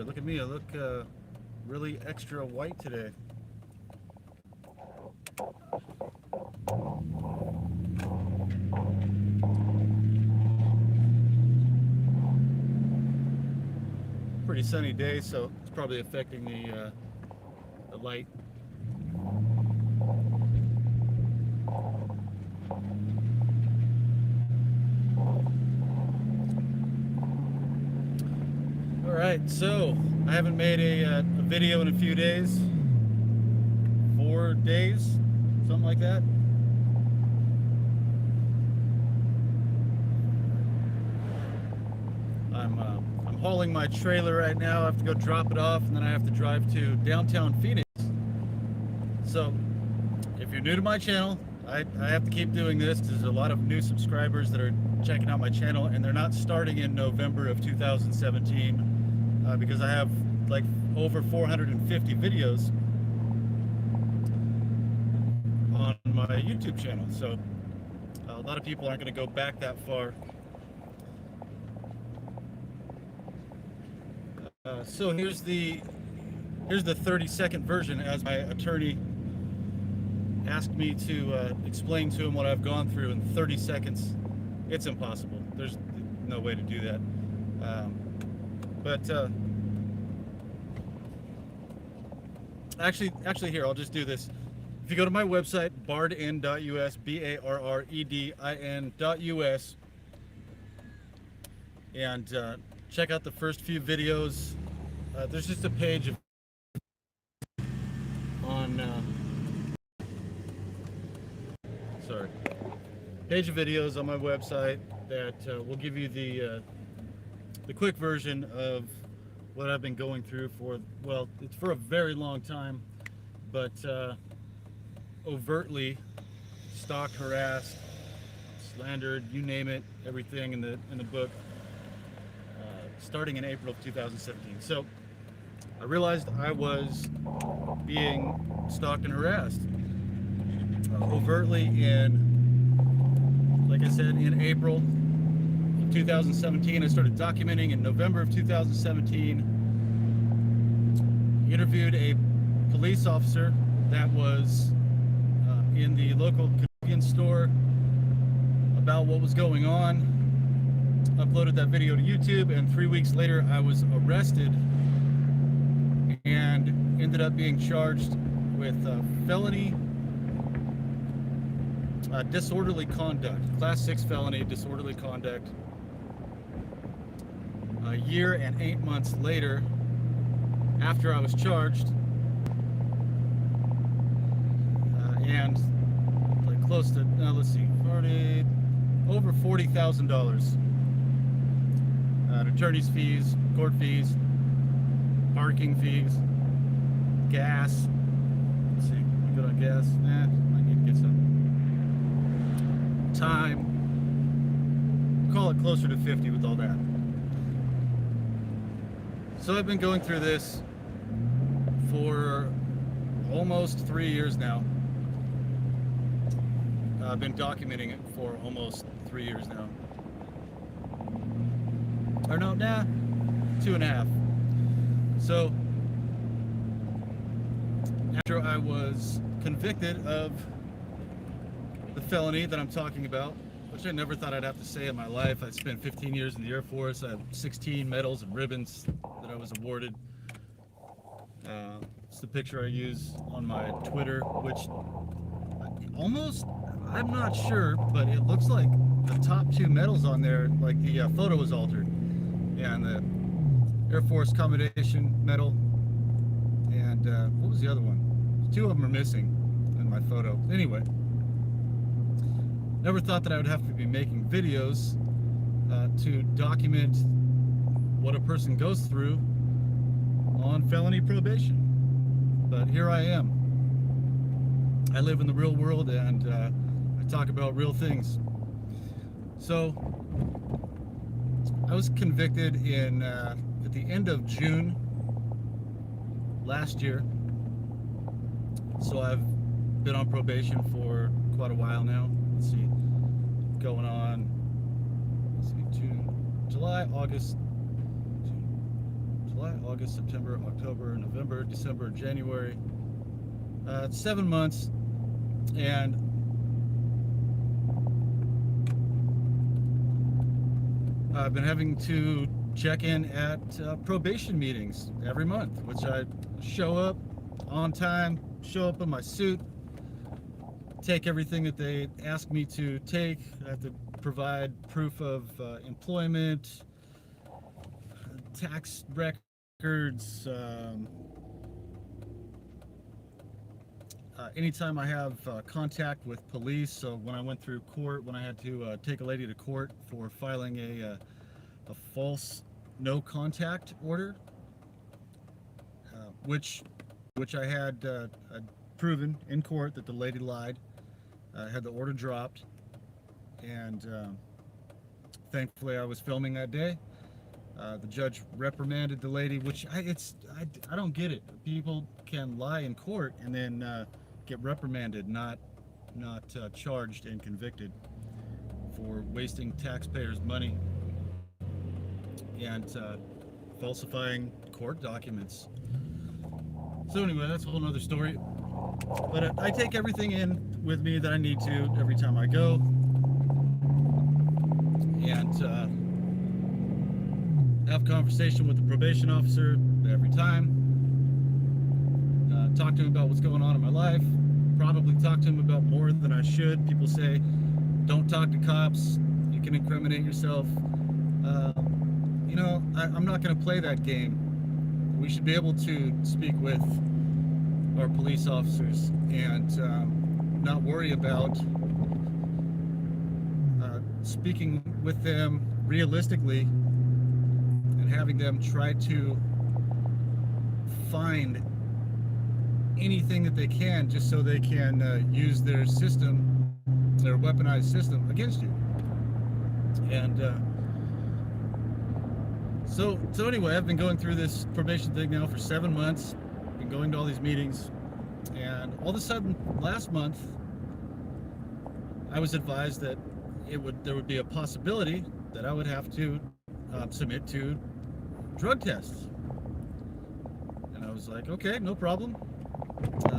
Boy, look at me. I look really extra white today. Pretty sunny day, so it's probably affecting the light. All right, so I haven't made a video in a few days, 4 days, something like that. I'm hauling my trailer right now. I have to go drop it off, and then I have to drive to downtown Phoenix. So if you're new to my channel, I have to keep doing this. There's a lot of new subscribers that are checking out my channel, and they're not starting in November of 2017 because I have like over 450 videos on my YouTube channel. So a lot of people aren't going to go back that far. So here's the 30-second version, as my attorney asked me to explain to him what I've gone through in 30 seconds. It's impossible. There's no way to do that. Actually here, I'll just do this. If you go to my website, barredin.us, barredin.us, and check out the first few videos. There's just a page of page of videos on my website that will give you the quick version of what I've been going through for, well, it's for a very long time, but overtly stalked, harassed, slandered, you name it, everything in the book, starting in April of 2017. So I realized I was being stalked and harassed overtly like I said, in April of 2017. I started documenting in November of 2017. Interviewed a police officer that was in the local convenience store about what was going on. Uploaded that video to YouTube, and 3 weeks later I was arrested and ended up being charged with felony disorderly conduct, class 6 felony disorderly conduct. A year and 8 months later, after I was charged, and like close to, let's see, over $40,000. Attorney's fees, court fees, parking fees, gas. Let's see, we good on gas? I need to get some time. Call it closer to 50 with all that. So I've been going through this for almost 3 years now. I've been documenting it for almost 3 years now. Or no, 2.5. So after I was convicted of the felony that I'm talking about, which I never thought I'd have to say in my life. I spent 15 years in the Air Force. I have 16 medals and ribbons that I was awarded. It's the picture I use on my Twitter, which I'm not sure, but it looks like the top 2 medals on there, like the photo was altered. Yeah, and the Air Force Commendation Medal, and what was the other one? 2 of them are missing in my photo. Anyway, never thought that I would have to be making videos to document what a person goes through on felony probation. But here I am. I live in the real world, and I talk about real things. So I was convicted in at the end of June last year. So I've been on probation for quite a while now. Let's see, going on, let's see, June, July, August, June, July, August, September, October, November, December, January. 7 months, and I've been having to check in at probation meetings every month, which I show up on time, show up in my suit, take everything that they ask me to take. I have to provide proof of employment, tax records, anytime I have contact with police. So when I went through court, when I had to take a lady to court for filing a false no contact order, which I had proven in court that the lady lied, had the order dropped, and thankfully I was filming that day. The judge reprimanded the lady, which I don't get it. People can lie in court and then get reprimanded, not charged and convicted for wasting taxpayers' money and falsifying court documents. So anyway, that's a whole nother story. But I take everything in with me that I need to every time I go, and have conversation with the probation officer every time. Talk to him about what's going on in my life. Probably talk to him about more than I should. People say, don't talk to cops. You can incriminate yourself. I'm not going to play that game. We should be able to speak with our police officers and not worry about speaking with them realistically and having them try to find anything that they can just so they can use their system, their weaponized system, against you. And so anyway, I've been going through this probation thing now for 7 months, been going to all these meetings, and all of a sudden last month I was advised that there would be a possibility that I would have to submit to drug tests. And I was like, okay, no problem.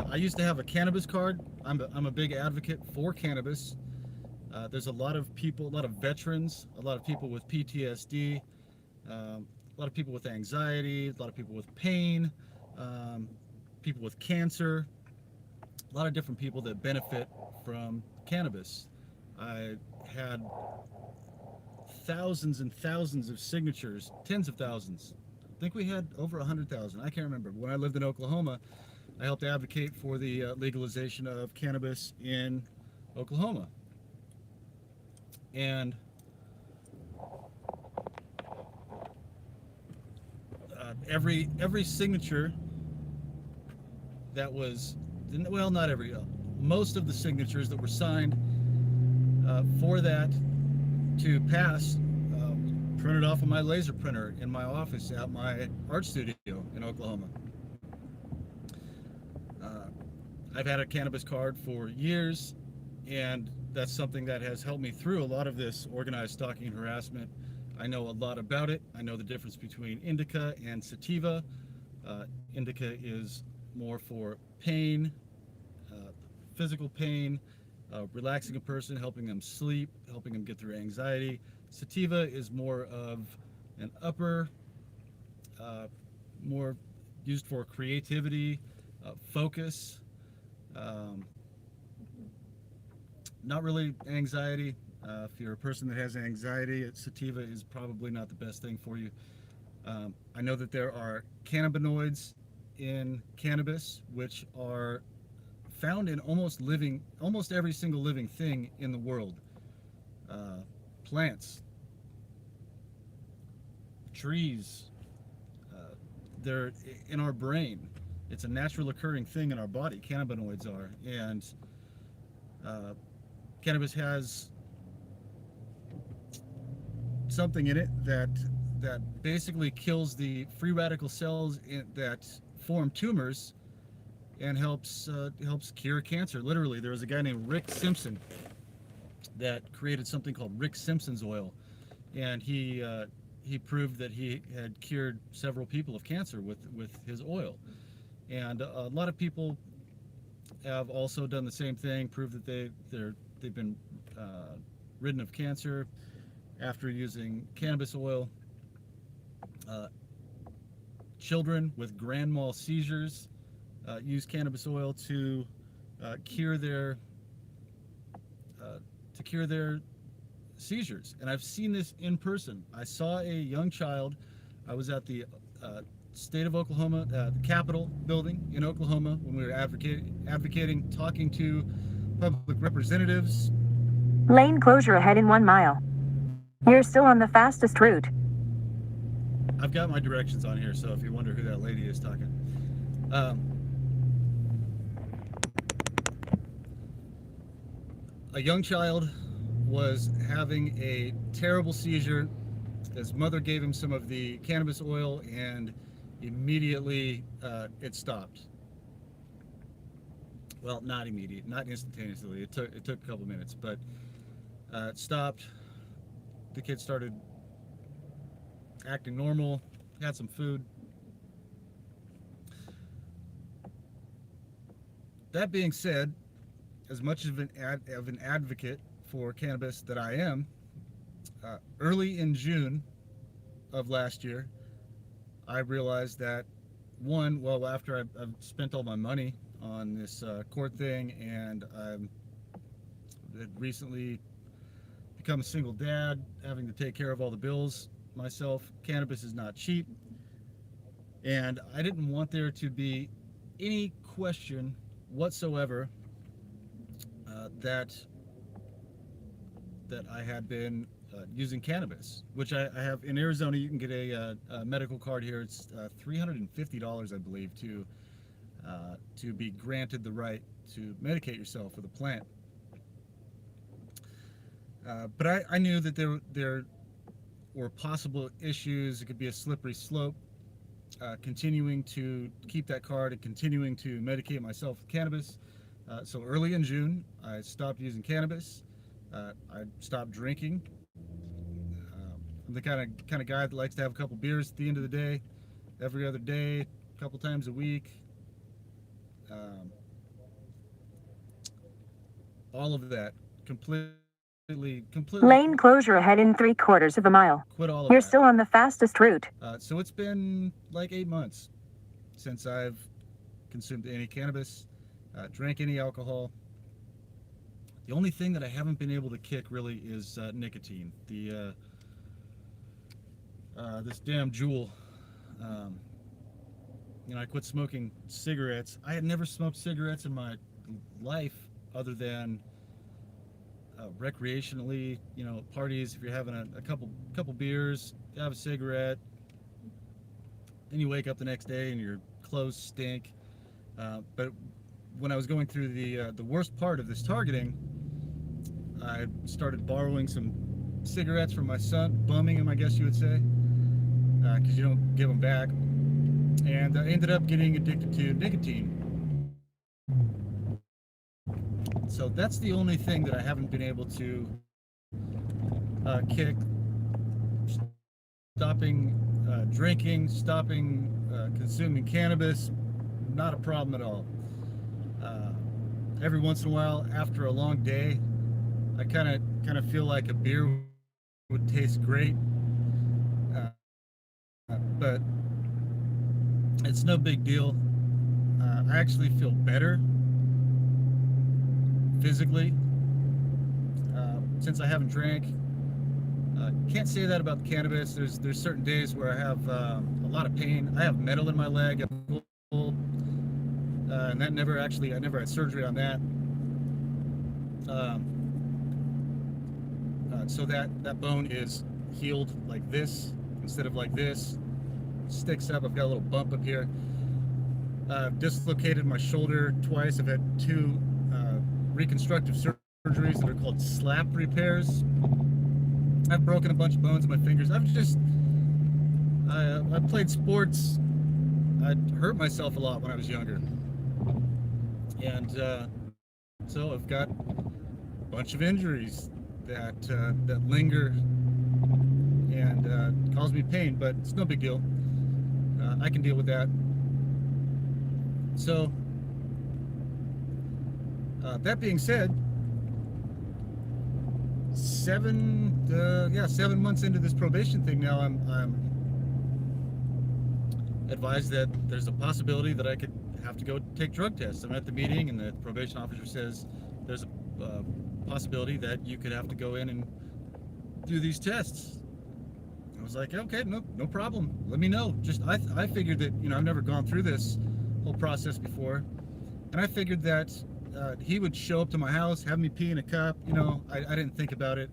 I used to have a cannabis card. I'm a big advocate for cannabis. There's a lot of people, a lot of veterans, a lot of people with PTSD, a lot of people with anxiety, a lot of people with pain, people with cancer, a lot of different people that benefit from cannabis. I had thousands and thousands of signatures, tens of thousands. I think we had over 100,000. I can't remember. When I lived in Oklahoma, I helped advocate for the legalization of cannabis in Oklahoma. And every signature that was, well, not every, most of the signatures that were signed for that to pass, printed off of my laser printer in my office at my art studio in Oklahoma. I've had a cannabis card for years, and that's something that has helped me through a lot of this organized stalking and harassment. I know a lot about it. I know the difference between indica and sativa. Indica is more for pain, physical pain, relaxing a person, helping them sleep, helping them get through anxiety. Sativa is more of an upper, more used for creativity, focus, not really anxiety. If you're a person that has anxiety, sativa is probably not the best thing for you. I know that there are cannabinoids in cannabis, which are found in almost every single living thing in the world. Plants, trees, they're in our brain. It's a natural occurring thing in our body, cannabinoids are. And cannabis has something in it that basically kills the free radical cells that form tumors and helps cure cancer. Literally, there was a guy named Rick Simpson that created something called Rick Simpson's oil, and he he proved that he had cured several people of cancer with his oil. And a lot of people have also done the same thing, proved that they've been ridden of cancer after using cannabis oil. Children with grand mal seizures use cannabis oil to cure their seizures, and I've seen this in person. I saw a young child. I was at the state of Oklahoma, the Capitol building in Oklahoma, when we were advocating, talking to public representatives. Lane closure ahead in 1 mile. You're still on the fastest route. I've got my directions on here, so if you wonder who that lady is talking. A young child was having a terrible seizure. His mother gave him some of the cannabis oil, and immediately it stopped. Well, not immediate, not instantaneously. It took a couple minutes, but it stopped. The kid started acting normal, had some food. That being said, as much of an advocate for cannabis that I am, early in June of last year, I realized that after I've spent all my money on this court thing, and I've recently become a single dad, having to take care of all the bills myself. Cannabis is not cheap, and I didn't want there to be any question whatsoever that I had been using cannabis, which I have in Arizona. You can get a medical card here. It's $350, I believe, to be granted the right to medicate yourself with a plant. But I knew that there were possible issues. It could be a slippery slope, continuing to keep that card and continuing to medicate myself with cannabis. So early in June, I stopped using cannabis. I stopped drinking. I'm the kind of guy that likes to have a couple beers at the end of the day, every other day, a couple times a week. All of that completely. Lane closure ahead in 3/4 of a mile. Quit all of You're that. still on the fastest route. So it's been like 8 months since I've consumed any cannabis, drank any alcohol. The only thing that I haven't been able to kick really is nicotine. This damn Juul. I quit smoking cigarettes. I had never smoked cigarettes in my life other than recreationally, parties. If you're having a couple beers, you have a cigarette, then you wake up the next day and your clothes stink. But when I was going through the worst part of this targeting, I started borrowing some cigarettes from my son, bumming him, I guess you would say, because you don't give them back. And I ended up getting addicted to nicotine. So that's the only thing that I haven't been able to kick. Stopping drinking, stopping consuming cannabis, not a problem at all. Every once in a while, after a long day, I kind of feel like a beer would taste great, but it's no big deal. I actually feel better physically since I haven't drank. Can't say that about the cannabis. There's certain days where I have a lot of pain. I have metal in my leg, and that I never had surgery on that. So that bone is healed like this instead of like this. Sticks up. I've got a little bump up here. I've dislocated my shoulder twice. I've had 2 reconstructive surgeries that are called slap repairs. I've broken a bunch of bones in my fingers. I played sports. I hurt myself a lot when I was younger, and so I've got a bunch of injuries that linger and caused me pain, but it's no big deal. I can deal with that. So, that being said, 7 months into this probation thing now, I'm advised that there's a possibility that I could have to go take drug tests. I'm at the meeting, and the probation officer says there's a possibility that you could have to go in and do these tests. I was like, okay, no problem. Let me know. Just I figured that, I've never gone through this whole process before, and I figured that he would show up to my house, have me pee in a cup. I didn't think about it.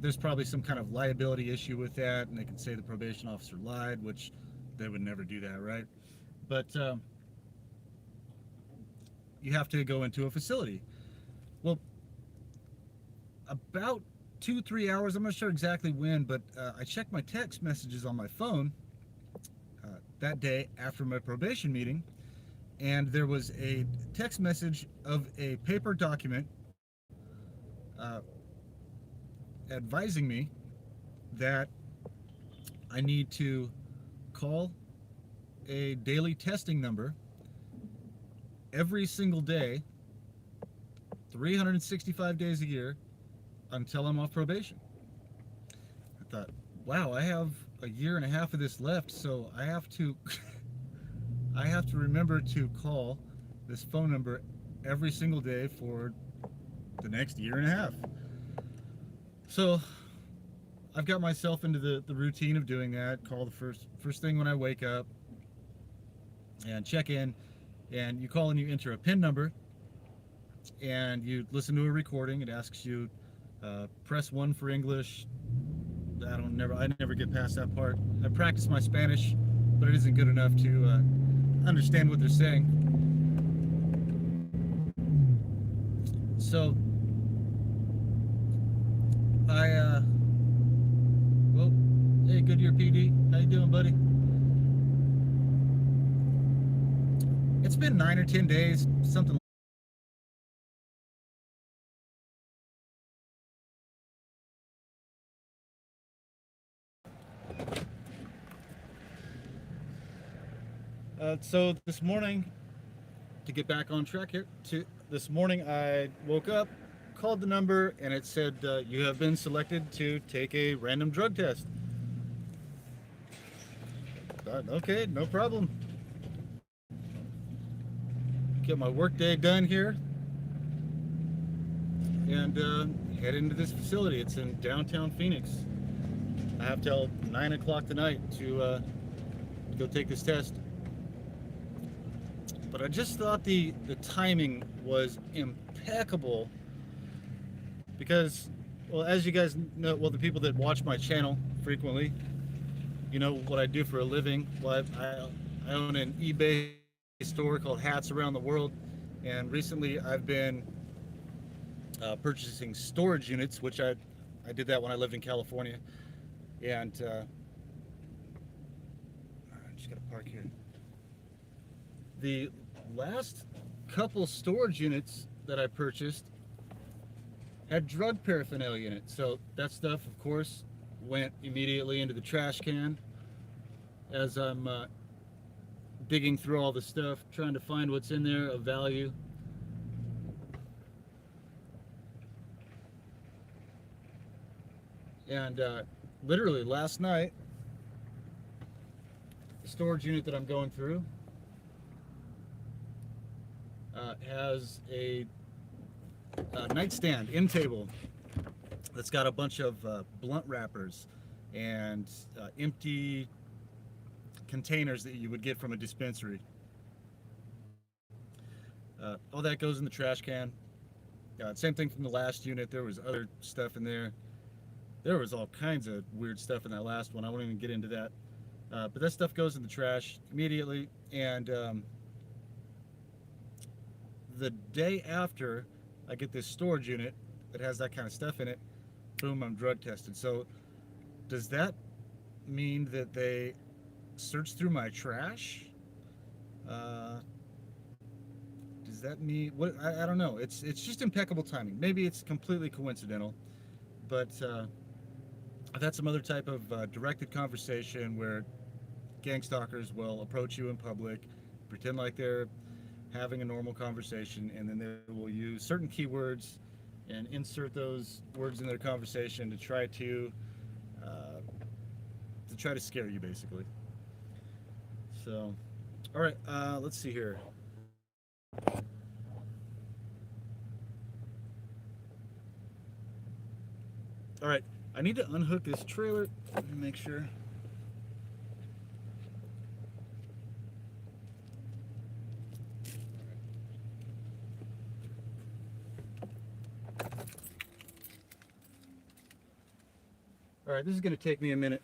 There's probably some kind of liability issue with that, and they can say the probation officer lied, which they would never do that, right? But you have to go into a facility. Well, about 2-3 hours, I'm not sure exactly when, but I checked my text messages on my phone that day after my probation meeting, and there was a text message of a paper document advising me that I need to call a daily testing number every single day, 365 days a year, until I'm off probation. I thought, wow, I have a year and a half of this left, so I have to I have to remember to call this phone number every single day for the next year and a half. So I've got myself into the routine of doing that. Call the first thing when I wake up and check in, and you call and you enter a PIN number, and you listen to a recording. It asks you press 1 for English. I never get past that part. I practice my Spanish, but it isn't good enough to understand what they're saying. So well, hey, Goodyear PD, how you doing, buddy? It's been 9 or 10 days, something. So this morning, to get back on track here, this morning I woke up, called the number, and it said you have been selected to take a random drug test. Thought, okay, no problem. Get my work day done here, and head into this facility. It's in downtown Phoenix. I have till 9 o'clock tonight to go take this test. But I just thought the timing was impeccable because, well, as you guys know, well, the people that watch my channel frequently, you know what I do for a living. Well, I own an eBay store called Hats Around the World, and recently I've been purchasing storage units, which I did that when I lived in California, and I just gotta park here. The last couple storage units that I purchased had drug paraphernalia in it, so that stuff, of course, went immediately into the trash can as I'm digging through all the stuff, trying to find what's in there of value. And literally last night, the storage unit that I'm going through has a nightstand end table that's got a bunch of blunt wrappers and empty containers that you would get from a dispensary. All that goes in the trash can. Same thing from the last unit. There was other stuff in there. There was all kinds of weird stuff in that last one. I won't even get into that. But that stuff goes in the trash immediately. And the day after I get this storage unit that has that kind of stuff in it, boom, I'm drug tested. So does that mean that they searched through my trash? Does that mean what? I don't know. It's just impeccable timing. Maybe it's completely coincidental, but I've had some other type of directed conversation where gang stalkers will approach you in public, pretend like they're having a normal conversation, and then they will use certain keywords and insert those words in their conversation uh, to try to scare you, basically. So, all right, let's see here. All right, I need to unhook this trailer. Let me make sure. All right, this is going to take me a minute.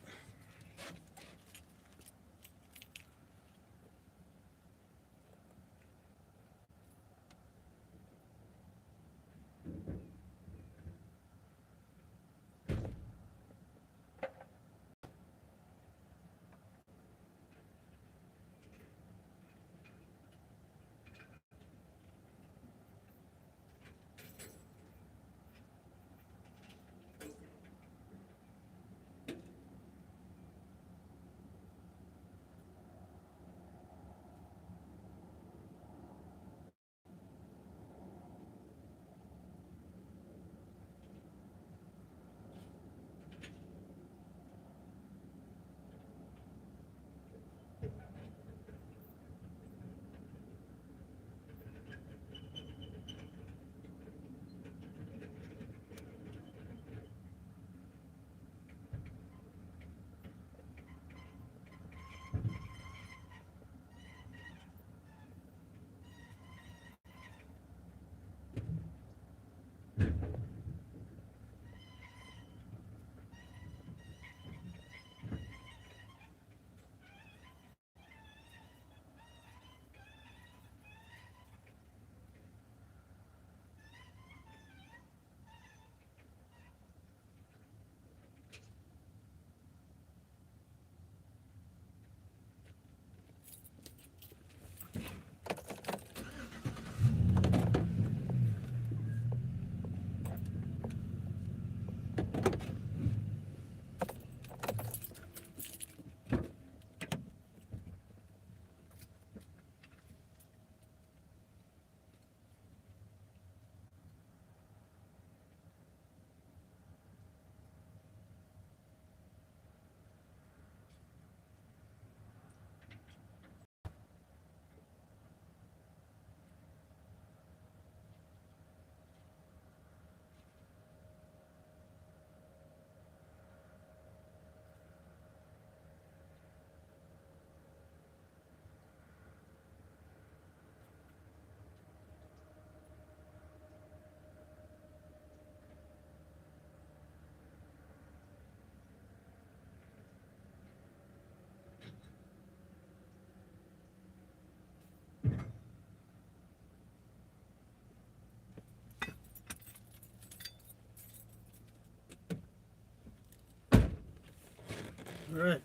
All right,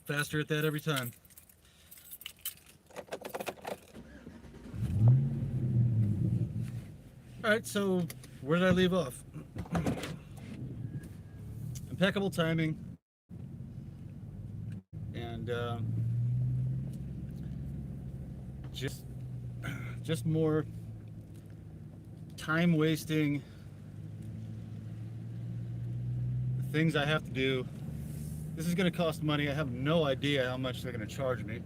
faster at that every time. All right, so where did I leave off? Impeccable timing, and just just more time wasting things I have to do. This is going to cost money. I have no idea how much they're going to charge me.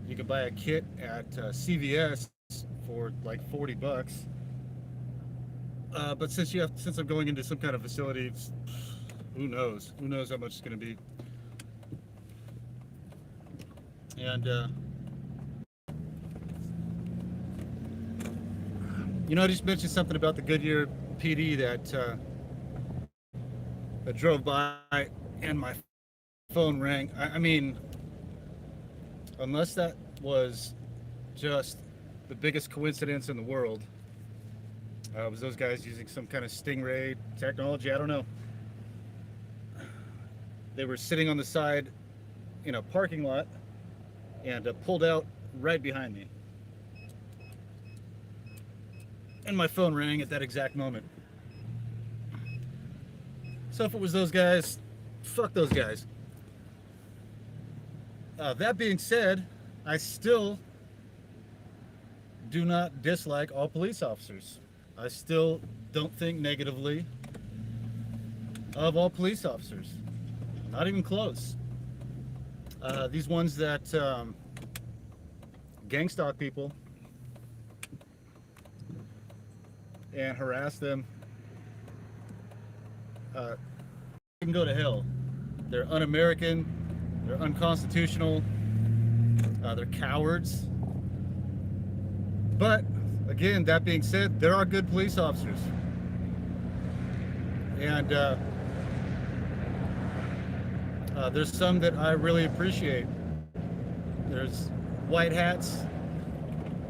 You can buy a kit at CVS for like $40. But since I'm going into some kind of facility, who knows? Who knows how much it's going to be? And I just mentioned something about the Goodyear PD that drove by and my phone rang. I mean, unless that was just the biggest coincidence in the world, was those guys using some kind of Stingray technology? I don't know. They were sitting on the side in a parking lot and pulled out right behind me. And my phone rang at that exact moment. So if it was those guys, fuck those guys. That being said, I still do not dislike all police officers. I still don't think negatively of all police officers. Not even close. These ones that gang stalk people and harass them can go to hell. They're un-American, they're unconstitutional, they're cowards. But again, that being said, there are good police officers. And there's some that I really appreciate. There's white hats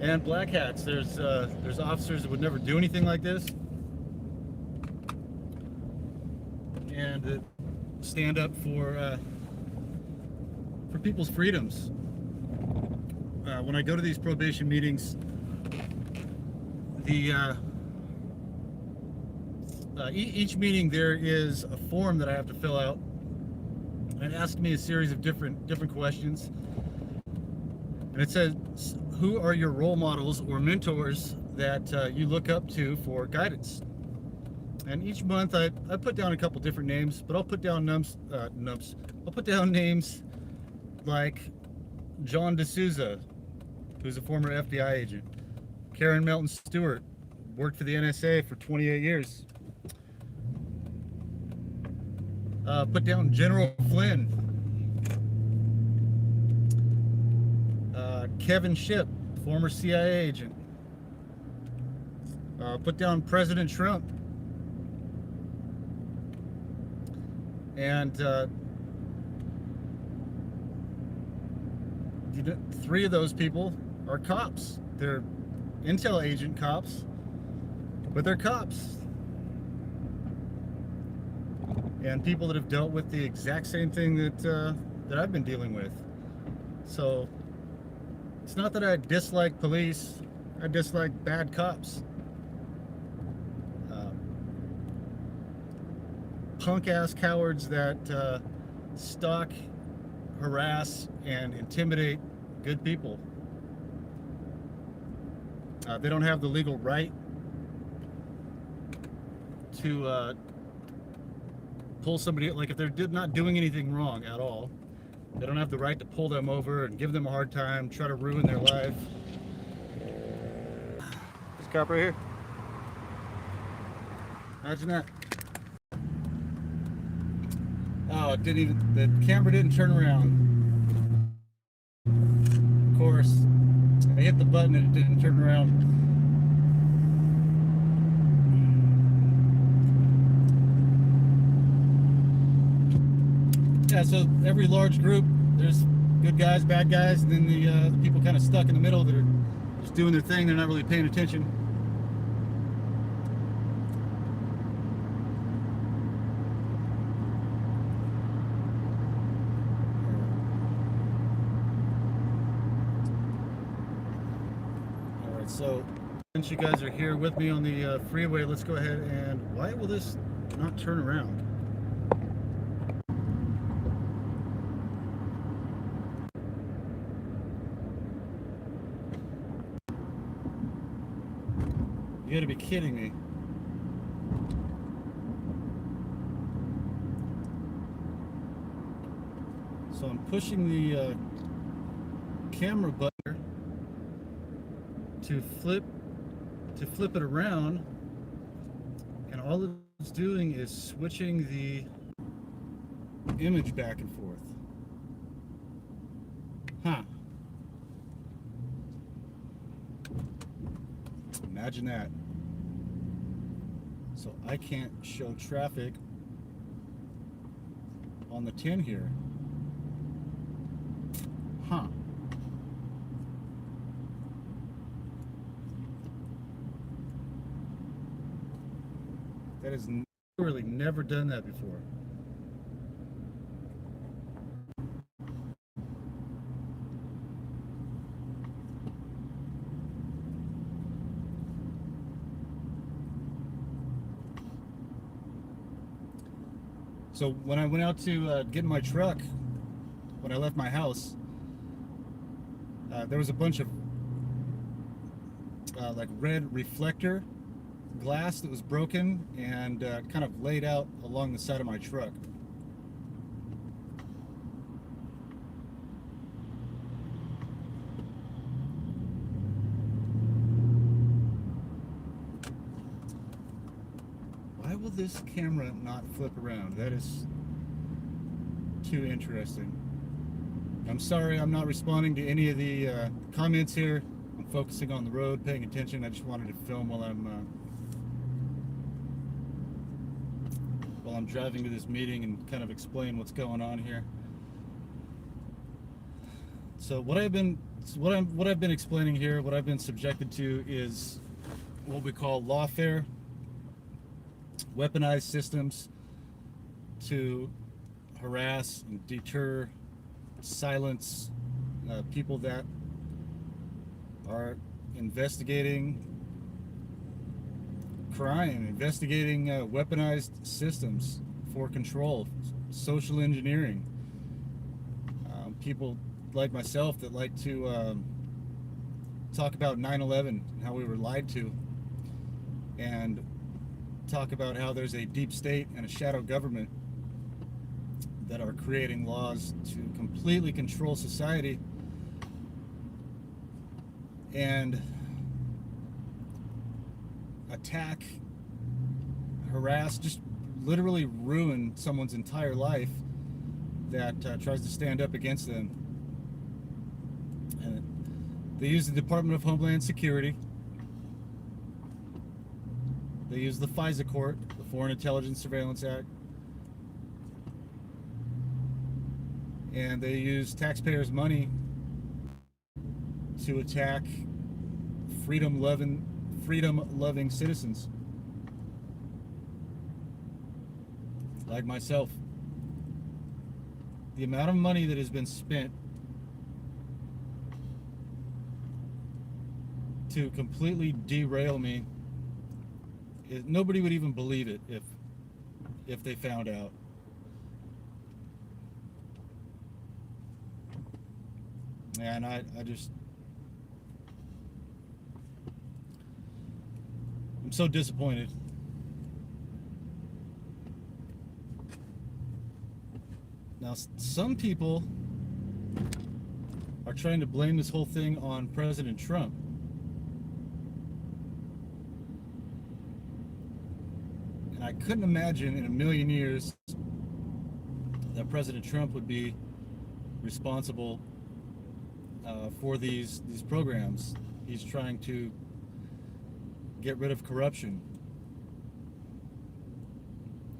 and black hats. There's officers that would never do anything like this, and that stand up for people's freedoms. When I go to these probation meetings, each meeting there is a form that I have to fill out and ask me a series of different questions. And it says, who are your role models or mentors that you look up to for guidance? And each month I put down a couple different names, but I'll put down I'll put down names like John D'Souza, who's a former FBI agent. Karen Melton Stewart, worked for the NSA for 28 years. Put down General Flynn. Kevin Shipp, former CIA agent. Put down President Trump. And three of those people are cops. They're intel agent cops, but they're cops. And people that have dealt with the exact same thing that I've been dealing with. So it's not that I dislike police, I dislike bad cops. Punk ass cowards that stalk, harass, and intimidate good people. They don't have the legal right to pull somebody, like if they're not doing anything wrong at all, they don't have the right to pull them over and give them a hard time, try to ruin their life. This cop right here. Imagine that. Oh, it didn't even, the camera didn't turn around. Of course, I hit the button and it didn't turn around. Yeah, so every large group, there's good guys, bad guys, and then the people kind of stuck in the middle that are just doing their thing, they're not really paying attention. Alright, so since you guys are here with me on the freeway, let's go ahead and, why will this not turn around? You gotta be kidding me. So I'm pushing the camera button to flip it around, and all it's doing is switching the image back and forth. Huh. Imagine that. So I can't show traffic on the 10 here. Huh. That has literally never done that before. So when I went out to get in my truck, when I left my house, there was a bunch of like red reflector glass that was broken and kind of laid out along the side of my truck. Why will this camera not flip around? That is too interesting. I'm sorry I'm not responding to any of the comments here. I'm focusing on the road, paying attention. I just wanted to film while I'm driving to this meeting and kind of explain what's going on here. So what I've been explaining here, what I've been subjected to is what we call lawfare, weaponized systems to harass and deter, silence people that are investigating crime, investigating weaponized systems for control, social engineering. People like myself that like to talk about 9/11 and how we were lied to, and talk about how there's a deep state and a shadow government that are creating laws to completely control society and attack, harass, just literally ruin someone's entire life that tries to stand up against them. And they use the Department of Homeland Security. They use the FISA Court, the Foreign Intelligence Surveillance Act. And they use taxpayers' money to attack freedom-loving citizens like myself. The amount of money that has been spent to completely derail me, nobody would even believe it if they found out. And I'm so disappointed. Now, some people are trying to blame this whole thing on President Trump. And I couldn't imagine in a million years that President Trump would be responsible for these programs. He's trying to get rid of corruption,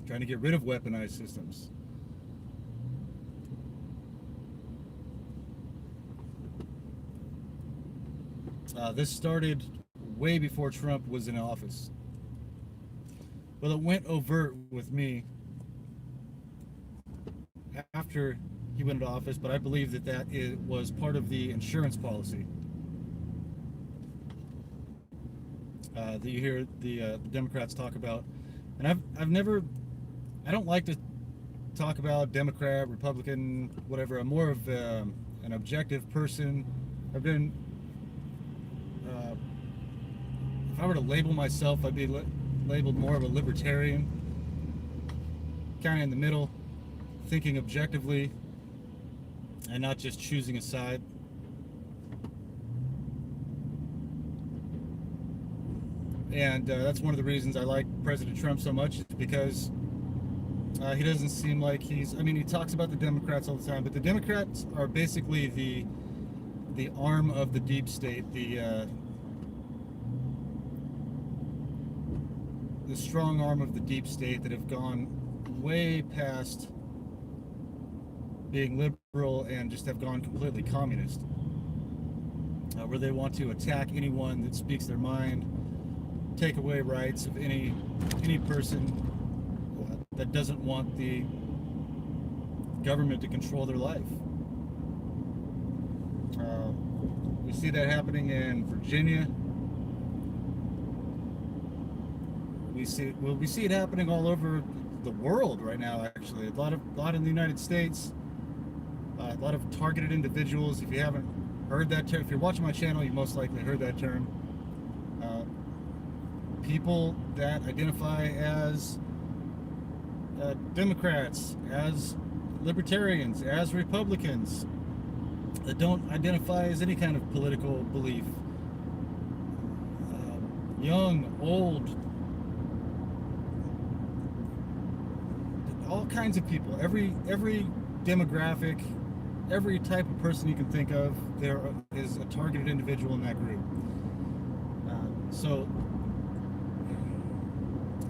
trying to get rid of weaponized systems. This started way before Trump was in office. Well, it went overt with me after he went into office, but I believe that it was part of the insurance policy that you hear the Democrats talk about. And I don't like to talk about Democrat, Republican, whatever. I'm more of an objective person. I've been, if I were to label myself, I'd be labeled more of a libertarian, kind of in the middle, thinking objectively and not just choosing a side. And that's one of the reasons I like President Trump so much, is because he doesn't seem like he talks about the Democrats all the time, but the Democrats are basically the arm of the deep state, the strong arm of the deep state that have gone way past being liberal and just have gone completely communist, where they want to attack anyone that speaks their mind, take away rights of any person that doesn't want the government to control their life. We see that happening in Virginia. We see it happening all over the world right now. Actually, a lot in the United States. A lot of targeted individuals. If you haven't heard that term, if you're watching my channel, you most likely heard that term. People that identify as Democrats, as Libertarians, as Republicans, that don't identify as any kind of political belief. Young, old, all kinds of people. Every demographic, every type of person you can think of, there is a targeted individual in that group. So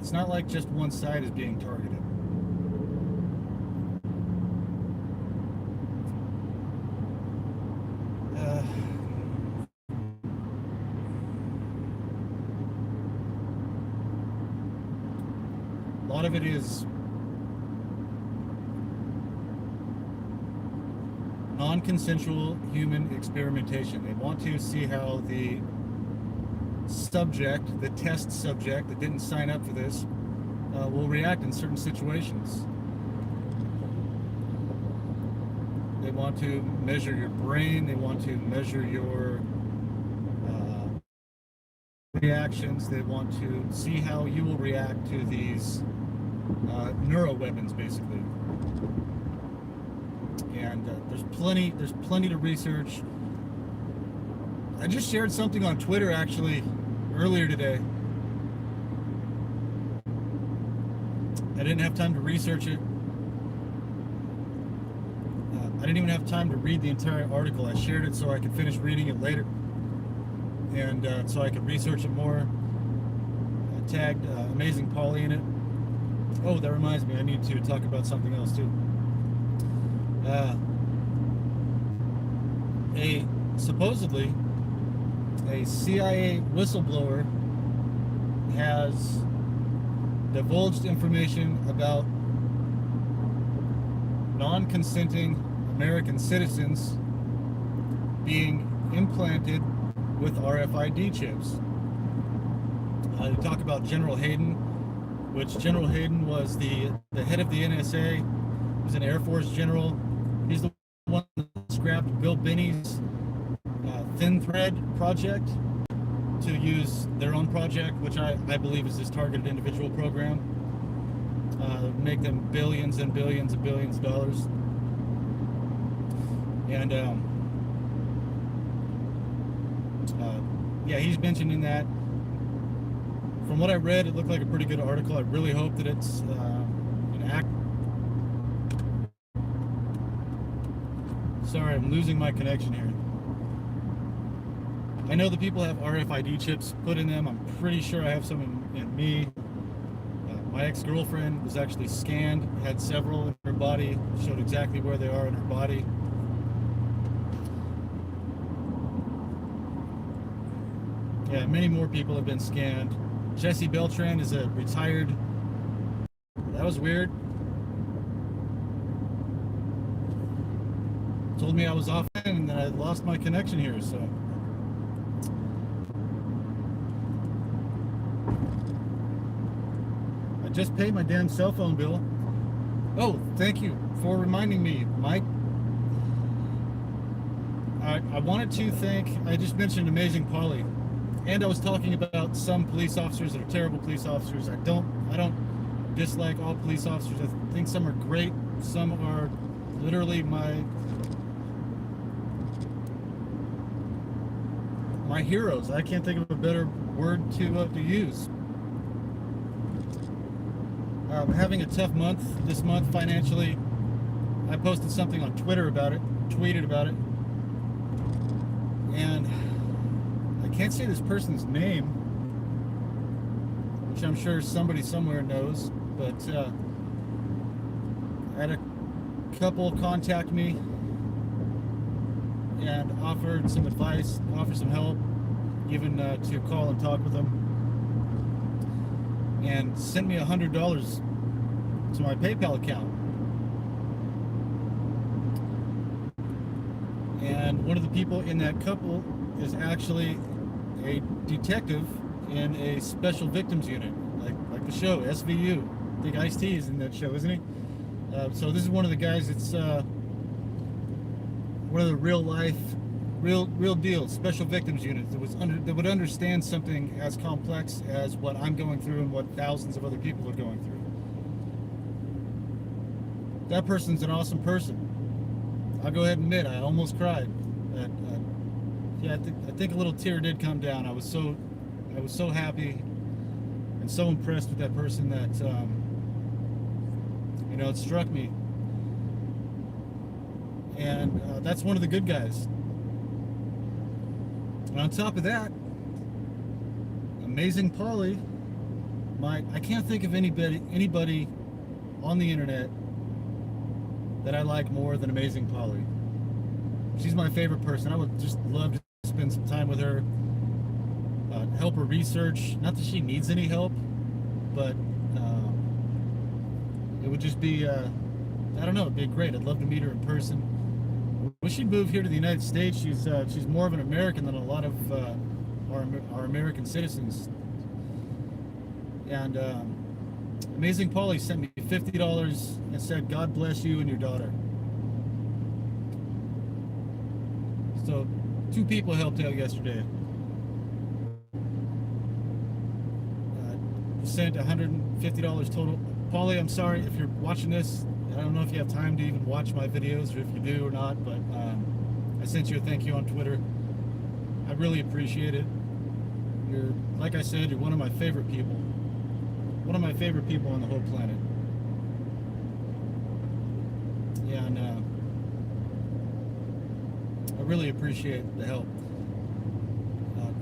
it's not like just one side is being targeted. A lot of it is non-consensual human experimentation. They want to see how the subject, the test subject that didn't sign up for this, will react in certain situations. They want to measure your brain. They want to measure your reactions. They want to see how you will react to these neuro weapons, basically. And there's plenty to research. I just shared something on Twitter actually earlier today. I didn't have time to research it. I didn't even have time to read the entire article. I shared it so I could finish reading it later, and so I could research it more. I tagged Amazing Polly in it. Oh, that reminds me, I need to talk about something else too. Supposedly a CIA whistleblower has divulged information about non-consenting American citizens being implanted with RFID chips. They talk about General Hayden, which General Hayden was the head of the NSA. He was an Air Force general. He's the one that scrapped Bill Binney's Thin Thread project to use their own project, which I believe is this targeted individual program. Make them billions and billions and billions of dollars. And yeah, he's mentioned in that. From what I read, it looked like a pretty good article. I really hope that it's an act. Sorry, I'm losing my connection here. I know the people have RFID chips put in them. I'm pretty sure I have some in me. My ex-girlfriend was actually scanned, had several in her body, showed exactly where they are in her body. Yeah, many more people have been scanned. Jesse Beltran is a retired. That was weird. Told me I was off and then I lost my connection here, so. I just paid my damn cell phone bill. Oh, thank you for reminding me, Mike. I wanted to thank, I just mentioned Amazing Polly. And I was talking about some police officers that are terrible police officers. I don't dislike all police officers. I think some are great. Some are literally my heroes. I can't think of a better word to use. Having a tough month this month financially. I posted something on Twitter about it, tweeted about it, and I can't say this person's name, which I'm sure somebody somewhere knows, but I had a couple contact me and offered some advice, offered some help, even to call and talk with them, and sent me $100 to my PayPal account. And one of the people in that couple is actually a detective in a special victims unit, like the show SVU. think Ice-T is in that show, isn't he? So this is one of the guys that's one of the real life, real deal special victims units that would understand something as complex as what I'm going through and what thousands of other people are going through. That person's an awesome person. I'll go ahead and admit I almost cried. Yeah, I think a little tear did come down. I was so happy and so impressed with that person that it struck me. And that's one of the good guys. And on top of that, Amazing Polly, I can't think of anybody on the internet that I like more than Amazing Polly. She's my favorite person. I would just love to spend some time with her, help her research. Not that she needs any help, but it would just be, I don't know, it'd be great. I'd love to meet her in person. Wish she'd move here to the United States. She's more of an American than a lot of our American citizens. And Amazing Polly sent me $50 and said, "God bless you and your daughter." So 2 people helped out yesterday. Sent $150 total. Polly, I'm sorry if you're watching this. I don't know if you have time to even watch my videos or if you do or not, but I sent you a thank you on Twitter. I really appreciate it. Like I said, you're one of my favorite people. One of my favorite people on the whole planet. Yeah, and I really appreciate the help.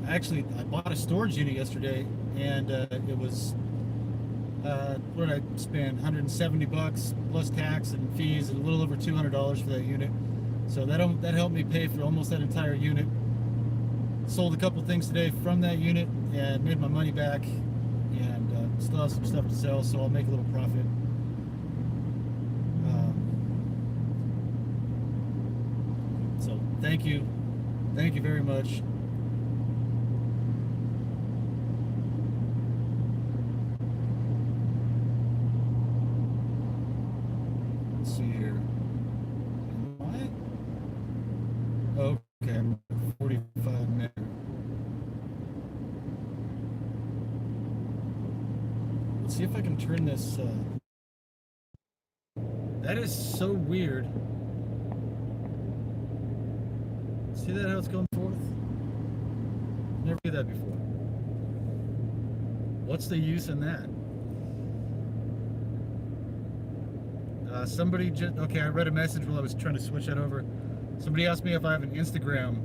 I bought a storage unit yesterday, and it was, what did I spend? $170 plus tax and fees, and a little over $200 for that unit. So that helped me pay for almost that entire unit. Sold a couple things today from that unit and made my money back, and still have some stuff to sell, so I'll make a little profit. So thank you very much. Let's see here. Okay, I'm 45 minutes. Let's see if I can turn this. That is so weird. See that how it's going forth? Never did that before. What's the use in that? Somebody just, okay, I read a message while I was trying to switch that over. Somebody asked me if I have an Instagram.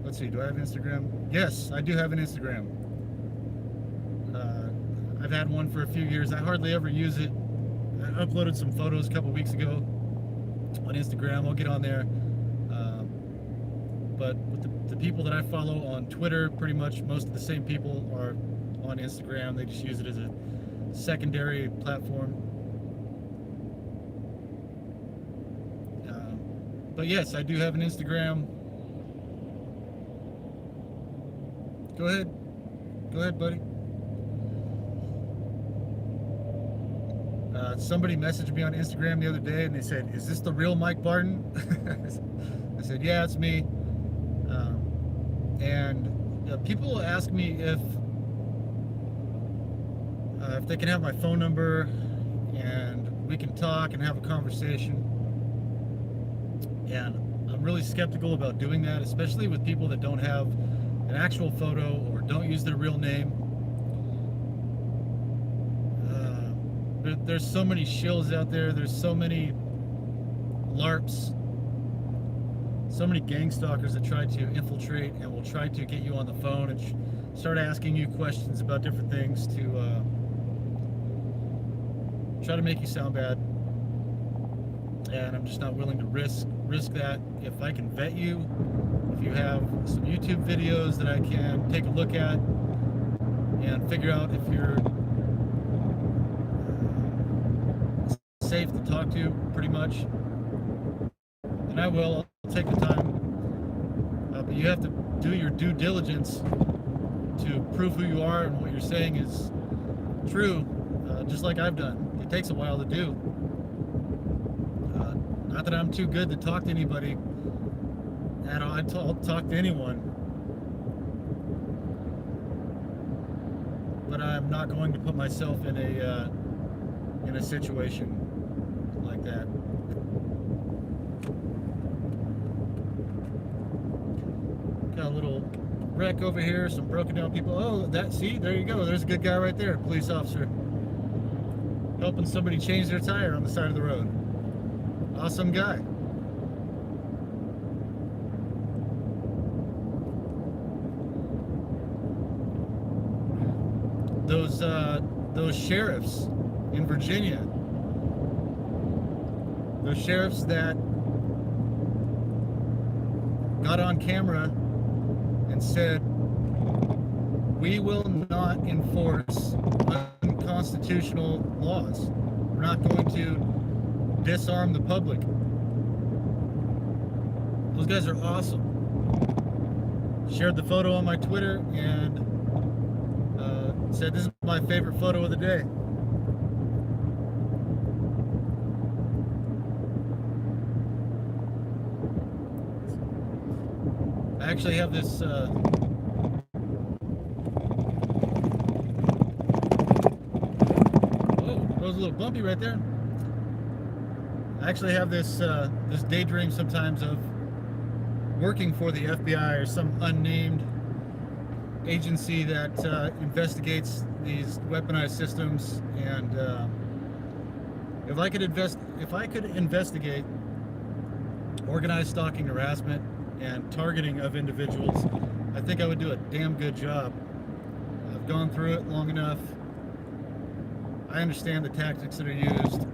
Let's see, do I have Instagram? Yes, I do have an Instagram. I've had one for a few years. I hardly ever use it. I uploaded some photos a couple weeks ago on Instagram. I'll get on there. But with the people that I follow on Twitter, pretty much most of the same people are on Instagram. They just use it as a secondary platform. But yes, I do have an Instagram. Go ahead, buddy. Somebody messaged me on Instagram the other day and they said, "Is this the real Mike Barton?" I said, "Yeah, it's me." And people ask me if they can have my phone number and we can talk and have a conversation. And I'm really skeptical about doing that, especially with people that don't have an actual photo or don't use their real name. There's so many shills out there. There's so many LARPs, so many gang stalkers that try to infiltrate and will try to get you on the phone and start asking you questions about different things to try to make you sound bad. And I'm just not willing to risk that. If I can vet you, if you have some YouTube videos that I can take a look at and figure out if you're safe to talk to, pretty much, then I will. I'll take the time. But you have to do your due diligence to prove who you are and what you're saying is true. just like I've done. It takes a while to do. Not that I'm too good to talk to anybody, and I'll talk to anyone, but I'm not going to put myself in a situation like that. Got a little wreck over here, some broken down people. Oh, see, there you go. There's a good guy right there, police officer, helping somebody change their tire on the side of the road. Awesome guy. Those sheriffs in Virginia, those sheriffs that got on camera and said, we will not enforce unconstitutional laws. We're not going to disarm the public. Those guys are awesome. Shared the photo on my Twitter and said this is my favorite photo of the day. I actually have this That was a little bumpy right there. I actually have this this daydream sometimes of working for the FBI or some unnamed agency that investigates these weaponized systems, and if I could investigate organized stalking, harassment, and targeting of individuals, I think I would do a damn good job. I've gone through it long enough. I understand the tactics that are used.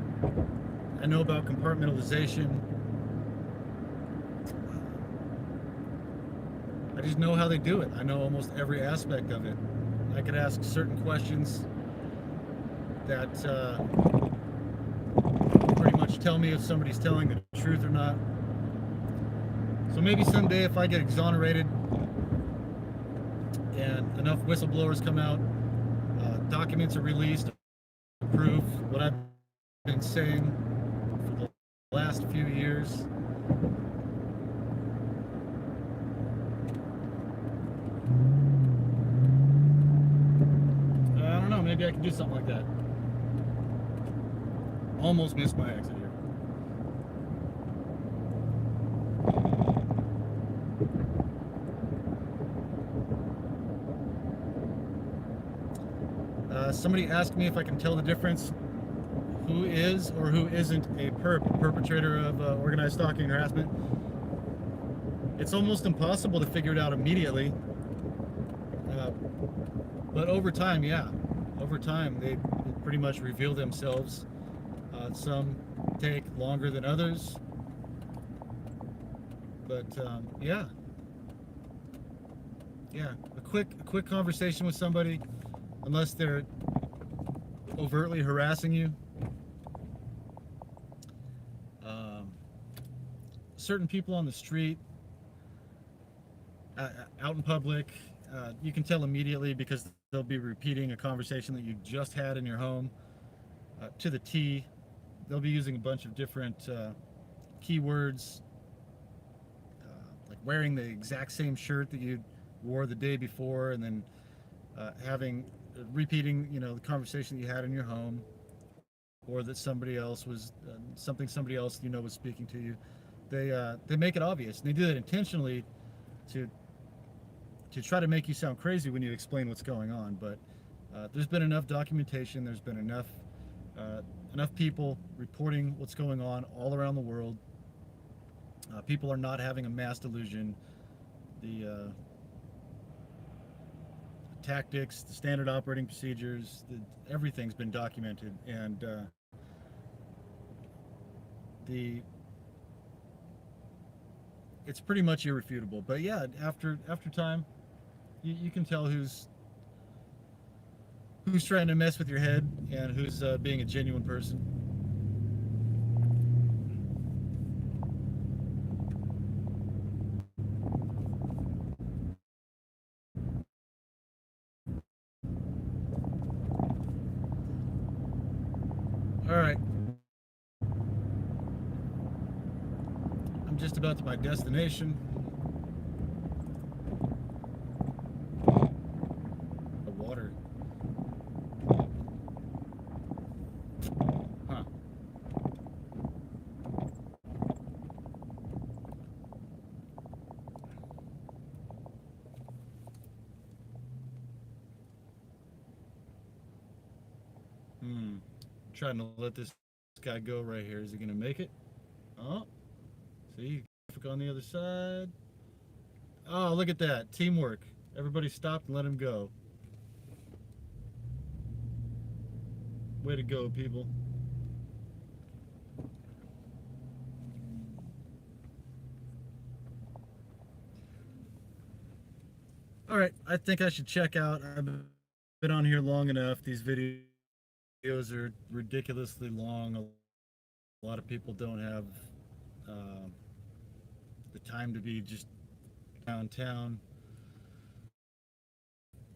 I know about compartmentalization. I just know how they do it. I know almost every aspect of it. I could ask certain questions that pretty much tell me if somebody's telling the truth or not. So maybe someday if I get exonerated and enough whistleblowers come out, documents are released to prove what I've been saying for the last few years. I don't know, maybe I can do something like that. Almost missed my exit here. Somebody asked me if I can tell the difference who is or who isn't a perpetrator of organized stalking and harassment. It's almost impossible to figure it out immediately. But over time, yeah. Over time, they pretty much reveal themselves. Some take longer than others. But yeah. Yeah, a quick conversation with somebody, unless they're overtly harassing you. Certain people on the street, out in public, you can tell immediately because they'll be repeating a conversation that you just had in your home to the T. They'll be using a bunch of different keywords, like wearing the exact same shirt that you wore the day before, and then repeating, the conversation that you had in your home, or that somebody else was somebody else was speaking to you. They make it obvious, and they do that intentionally to try to make you sound crazy when you explain what's going on. But there's been enough documentation. There's been enough people reporting what's going on all around the world. People are not having a mass delusion. The tactics, the standard operating procedures, everything's been documented, and it's pretty much irrefutable. But yeah, after time, you can tell who's trying to mess with your head and who's being a genuine person. right. I'm just about to my destination. The water. Huh. Trying to let this guy go right here. Is he gonna make it? Oh, see, traffic on the other side. Oh, look at that. Teamwork. Everybody stopped and let him go. Way to go, people. All right, I think I should check out. I've been on here long enough. These videos are ridiculously long. A lot of people don't have the time to be just downtown.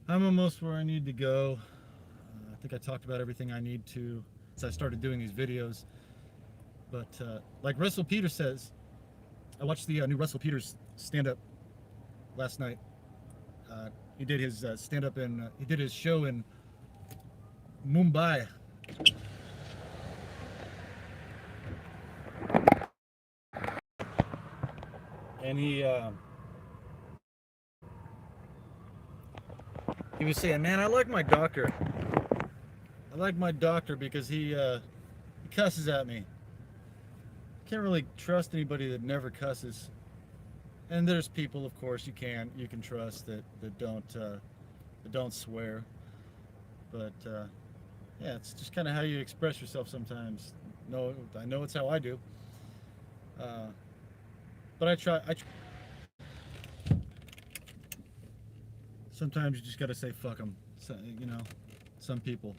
I'm almost where I need to go. I think I talked about everything I need to since I started doing these videos. But like Russell Peters says, I watched the new Russell Peters stand-up last night. He did his stand-up in, he did his show in Mumbai. And he was saying, man, I like my doctor. I like my doctor because he cusses at me. Can't really trust anybody that never cusses. And there's people, of course, you can trust that don't swear. But yeah, it's just kind of how you express yourself sometimes. No, I know it's how I do. But I try. Sometimes you just gotta say fuck them. So, you know, some people.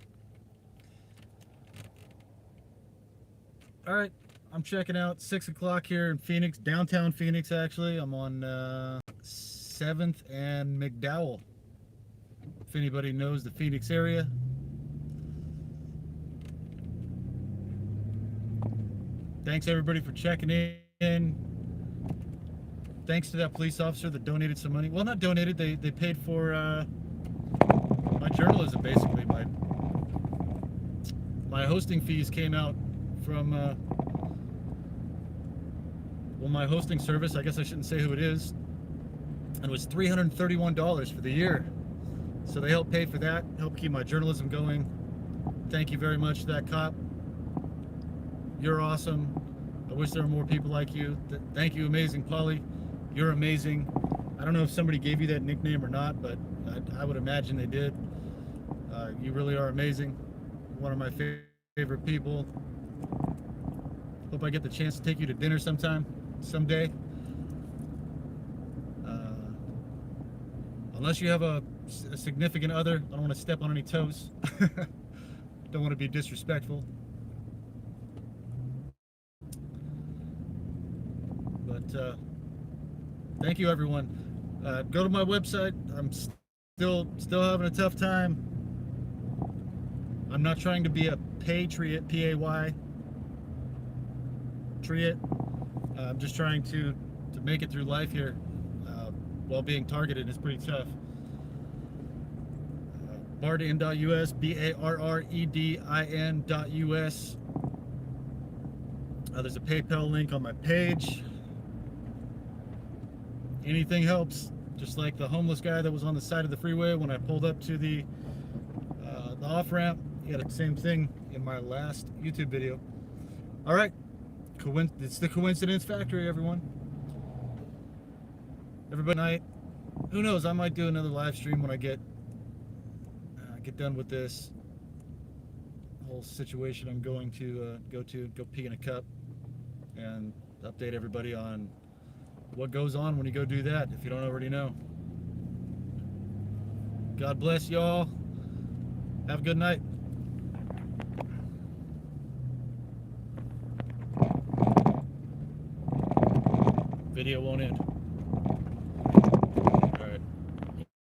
All right, I'm checking out 6 o'clock here in Phoenix, downtown Phoenix. Actually, I'm on 7th and McDowell. If anybody knows the Phoenix area. Thanks everybody for checking in. Thanks to that police officer that donated some money. Well, not donated, they paid for my journalism, basically. My hosting fees came out from well, my hosting service, I guess I shouldn't say who it is, and it was $331 for the year. So they helped pay for that, helped keep my journalism going. Thank you very much to that cop. You're awesome. I wish there were more people like you. Thank you, Amazing Polly. You're amazing. I don't know if somebody gave you that nickname or not, but I would imagine they did. You really are amazing. One of my favorite people. Hope I get the chance to take you to dinner someday. Unless you have a significant other, I don't want to step on any toes. Don't want to be disrespectful. But thank you, everyone. Go to my website. I'm still having a tough time. I'm not trying to be a patriot, P-A-Y. Triot. I'm just trying to make it through life here while being targeted. It's pretty tough. Barredin.us, BARREDIN.us. There's a PayPal link on my page. Anything helps. Just like the homeless guy that was on the side of the freeway when I pulled up to the off-ramp. He had the same thing in my last YouTube video. All right. It's the Coincidence Factory, everyone. Everybody night. Who knows? I might do another live stream when I get done with this whole situation. I'm going to go pee in a cup and update everybody on what goes on when you go do that, if you don't already know. God bless y'all. Have a good night. Video won't end.